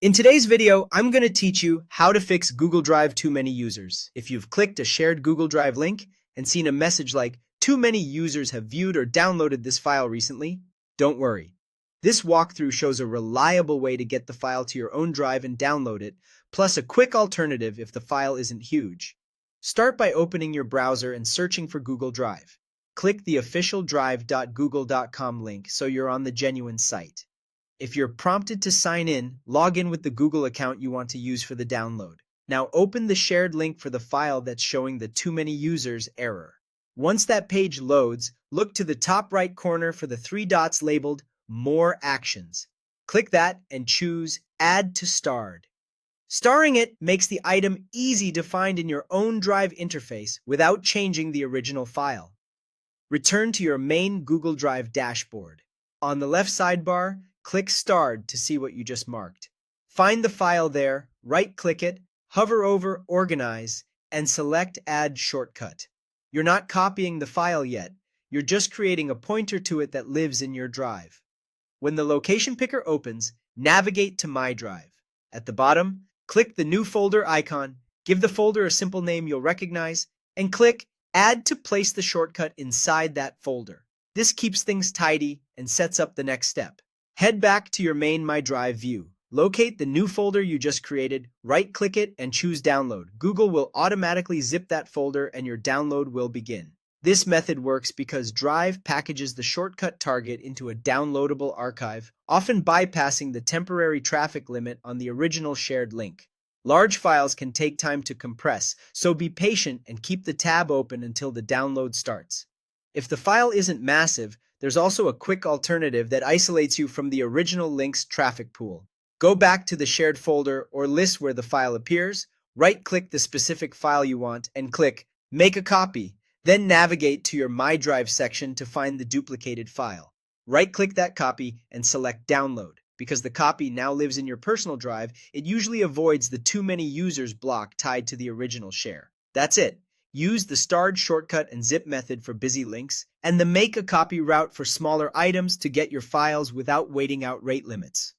In today's video, I'm going to teach you how to fix Google Drive too many users. If you've clicked a shared Google Drive link and seen a message like, too many users have viewed or downloaded this file recently, don't worry. This walkthrough shows a reliable way to get the file to your own drive and download it, plus a quick alternative if the file isn't huge. Start by opening your browser and searching for Google Drive. Click the official drive.google.com link so you're on the genuine site. If you're prompted to sign in, log in with the Google account you want to use for the download. Now open the shared link for the file that's showing the too many users error. Once that page loads, look to the top right corner for the three dots labeled More Actions. Click that and choose Add to Starred. Starring it makes the item easy to find in your own Drive interface without changing the original file. Return to your main Google Drive dashboard. On the left sidebar, click Starred to see what you just marked. Find the file there, right-click it, hover over Organize, and select Add Shortcut. You're not copying the file yet, you're just creating a pointer to it that lives in your drive. When the location picker opens, navigate to My Drive. At the bottom, click the new folder icon, give the folder a simple name you'll recognize, and click Add to place the shortcut inside that folder. This keeps things tidy and sets up the next step. Head back to your main My Drive view. Locate the new folder you just created, right-click it, and choose Download. Google will automatically zip that folder and your download will begin. This method works because Drive packages the shortcut target into a downloadable archive, often bypassing the temporary traffic limit on the original shared link. Large files can take time to compress, so be patient and keep the tab open until the download starts. If the file isn't massive, there's also a quick alternative that isolates you from the original link's traffic pool. Go back to the shared folder or list where the file appears, right-click the specific file you want, and click Make a Copy. Then navigate to your My Drive section to find the duplicated file. Right-click that copy and select Download. Because the copy now lives in your personal drive, it usually avoids the too many users block tied to the original share. That's it. Use the starred shortcut and zip method for busy links, and the make a copy route for smaller items to get your files without waiting out rate limits.